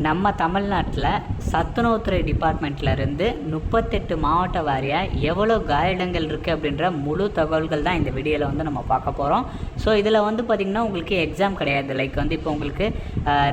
நம்ம தமிழ்நாட்டில் சத்துணவுத்துறை டிபார்ட்மெண்ட்லேருந்து 38 மாவட்ட வாரியாக எவ்வளோ காலிடங்கள் இருக்குது அப்படின்ற முழு தகவல்கள் தான் இந்த வீடியோவில் வந்து நம்ம பார்க்க போகிறோம். ஸோ இதில் வந்து பார்த்திங்கன்னா உங்களுக்கு எக்ஸாம் கிடையாது. லைக் வந்து இப்போ உங்களுக்கு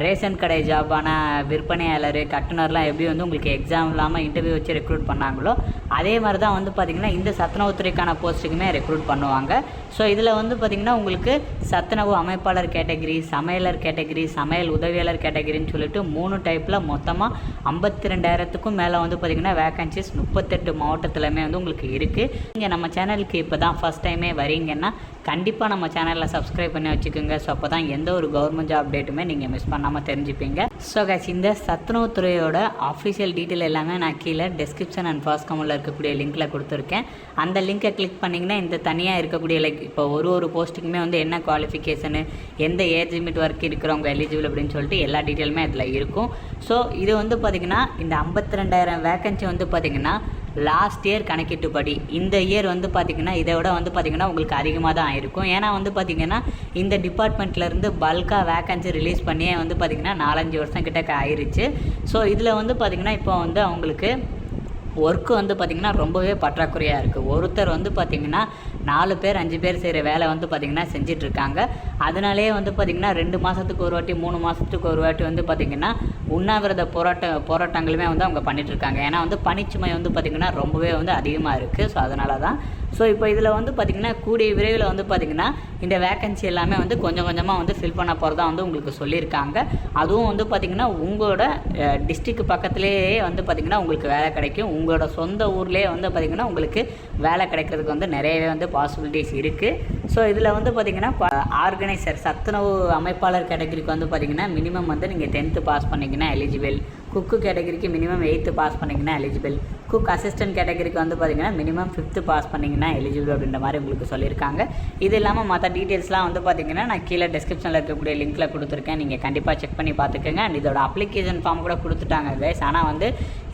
ரேஷன் கடை ஜாபான விற்பனையாளர், கட்டுனர்லாம் எப்படி வந்து உங்களுக்கு எக்ஸாம் இல்லாமல் இன்டர்வியூ வச்சு ரெக்ரூட் பண்ணாங்களோ அதே மாதிரி தான் வந்து பார்த்திங்கன்னா இந்த சத்துணவுத்துறைக்கான போஸ்ட்டுக்குமே ரெக்ரூட் பண்ணுவாங்க. ஸோ இதில் வந்து பார்த்திங்கன்னா உங்களுக்கு சத்துணவு அமைப்பாளர் கேட்டகிரி, சமையலர் கேட்டகிரி, சமையல் உதவியாளர் கேட்டகிரின்னு சொல்லிட்டு 3 டைப்பில் மொத்தமாக 52,000க்கும் மேலே வந்து பார்த்திங்கன்னா வேக்கன்சிஸ் 38 மாவட்டத்துலையுமே வந்து உங்களுக்கு இருக்குது. நீங்கள் நம்ம சேனலுக்கு இப்போ தான் ஃபஸ்ட் டைமே வரீங்கன்னா கண்டிப்பாக நம்ம சேனலில் சப்ஸ்கிரைப் பண்ணி வச்சுக்கோங்க. ஸோ அப்போ தான் எந்த ஒரு கவர்மெண்ட் ஜாப் அப்டேட்டுமே நீங்கள் மிஸ் பண்ணாமல் தெரிஞ்சுப்பீங்க. ஸோ கைஸ், இந்த சத்துணவுத்துறையோட அஃபிஷியல் டீட்டெயில் எல்லாமே நான் கீழே டிஸ்கிரிப்ஷன் அண்ட் ஃபர்ஸ்ட் கமெண்ட்டில் இருக்கக்கூடிய லிங்க்கில் கொடுத்துருக்கேன். அந்த லிங்க்கை கிளிக் பண்ணிங்கன்னா இந்த தனியாக இருக்கக்கூடிய லைக் இப்போ ஒரு போஸ்ட்டுக்குமே வந்து என்ன குவாலிஃபிகேஷனு, எந்த ஏஜ் லிமிட் வரைக்கும் இருக்கிறவங்க எலிஜிபிள் அப்படின்னு சொல்லிட்டு எல்லா டீட்டெயிலுமே அதில் இருக்கும். ஸோ இது வந்து பார்த்திங்கன்னா இந்த 52,000 வேக்கன்சி வந்து பார்த்திங்கன்னா லாஸ்ட் இயர் கணக்கிட்டுப்படி இந்த இயர் வந்து பார்த்திங்கன்னா இதை விட வந்து பார்த்திங்கன்னா உங்களுக்கு அதிகமாக தான் இருக்கும். ஏன்னா வந்து பார்த்திங்கன்னா இந்த டிபார்ட்மெண்ட்லேருந்து பல்காக வேக்கன்சி ரிலீஸ் பண்ணியே வந்து பார்த்திங்கன்னா 4-5 வருஷம் கிட்ட ஆயிடுச்சு. ஸோ இதில் வந்து பார்த்திங்கன்னா இப்போ வந்து அவங்களுக்கு ஒர்க்கு வந்து பார்த்திங்கன்னா ரொம்பவே பற்றாக்குறையாக இருக்குது. ஒருத்தர் வந்து பார்த்திங்கன்னா 4 பேர் 5 பேர் செய்கிற வேலை வந்து பார்த்திங்கன்னா செஞ்சிட்ருக்காங்க. அதனாலே வந்து பார்த்திங்கன்னா 2 மாதத்துக்கு ஒரு வாட்டி 3 மாதத்துக்கு ஒரு வாட்டி வந்து பார்த்திங்கன்னா உண்ணாவிரத போராட்டங்களுமே வந்து அவங்க பண்ணிகிட்ருக்காங்க. ஏன்னா வந்து பணிச்சுமை வந்து பார்த்திங்கன்னா ரொம்பவே வந்து அதிகமாக இருக்குது. ஸோ அதனால தான் இப்போ இதில் வந்து பார்த்திங்கன்னா கூடிய விரைவில் வந்து பார்த்திங்கன்னா இந்த வேக்கன்சி எல்லாமே வந்து கொஞ்சம் கொஞ்சமாக வந்து ஃபில் பண்ண போகிறதா வந்து உங்களுக்கு சொல்லியிருக்காங்க. அதுவும் வந்து பார்த்திங்கன்னா உங்களோட டிஸ்ட்ரிக்ட் பக்கத்துலேயே வந்து பார்த்திங்கன்னா உங்களுக்கு வேலை கிடைக்கும். உங்களோட சொந்த ஊர்லேயே வந்து பார்த்திங்கன்னா உங்களுக்கு வேலை கிடைக்கிறதுக்கு வந்து நிறையவே வந்து பாசிபிலிட்டிஸ் இருக்குது. ஸோ இதில் வந்து பார்த்திங்கன்னா ஆர்கனைசர் சத்துணவு அமைப்பாளர் கேட்டகரிக்கு வந்து பார்த்திங்கன்னா மினிமம் வந்து நீங்கள் 10th பாஸ் பண்ணிங்கன்னா எலிஜிபிள். குக்கு கேட்டகரிக்கு மினிமம் 8th பாஸ் பண்ணிங்கன்னா எலிஜிபிள். குக் அசிஸ்டன்ட் கேட்டகரிக்கு வந்து பார்த்திங்கன்னா மினிமம் 5th பாஸ் பண்ணிங்கன்னா எலிஜிபிள் அப்படின்ற மாதிரி உங்களுக்கு சொல்லியிருக்காங்க. இது இல்லாமல் மற்ற டீட்டெயில்ஸ்லாம் வந்து பார்த்திங்கன்னா நான் கீழே டிஸ்கிரிப்ஷனில் இருக்கக்கூடிய லிங்க்கில் கொடுத்துருக்கேன். நீங்கள் கண்டிப்பாக செக் பண்ணி பார்த்துக்கோங்க. அண்ட் இதோட அப்ளிகேஷன் ஃபார்ம் கூட கொடுத்துட்டாங்க கைஸ். ஆனால் வந்து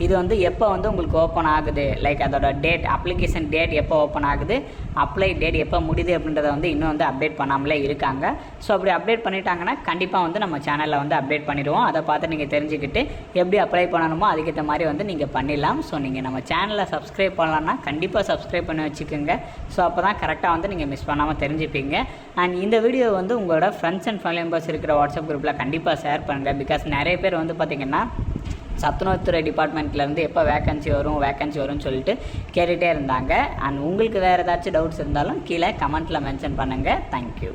இது வந்து எப்போ வந்து உங்களுக்கு ஓப்பன் ஆகுது, லைக் அதோட டேட், அப்ளிகேஷன் டேட் எப்போ ஓப்பன் ஆகுது, அப்ளை டேட் எப்போ முடியுது அப்படின்றத வந்து இன்னும் வந்து அப்டேட் பண்ணாமலே இருக்காங்க. ஸோ அப்படி அப்டேட் பண்ணிட்டாங்கன்னா கண்டிப்பாக வந்து நம்ம சேனலில் வந்து அப்டேட் பண்ணிடுவோம். அதை பார்த்து நீங்கள் தெரிஞ்சுக்கிட்டு எப்படி அப்ளை பண்ணணுமோ அதுக்கேற்ற மாதிரி வந்து நீங்கள் பண்ணிடலாம். ஸோ நீங்கள் நம்ம சேனலை சப்ஸ்கிரைப் பண்ணலான்னா கண்டிப்பாக சப்ஸ்கிரைப் பண்ணி வச்சுக்கோங்க. ஸோ அப்போ தான் கரெக்டாக வந்து நீங்கள் மிஸ் பண்ணாமல் தெரிஞ்சுப்பீங்க. அண்ட் இந்த வீடியோ வந்து உங்களோட ஃப்ரெண்ட்ஸ் அண்ட் ஃபேமிலி மெம்பர்ஸ் இருக்கிற வாட்ஸ்அப் குரூப்பில் கண்டிப்பாக ஷேர் பண்ணுங்கள். பிகாஸ் நிறைய பேர் வந்து பார்த்திங்கன்னா சத்துணவுத்துறை டிபார்ட்மெண்ட்லேருந்து எப்போ வேக்கன்சி வரும்னு சொல்லிட்டு கேட்டுகிட்டே இருந்தாங்க. அண்ட் உங்களுக்கு வேறு ஏதாச்சும் டவுட்ஸ் இருந்தாலும் கீழே கமெண்ட்டில் மென்ஷன் பண்ணுங்கள். தேங்க்யூ.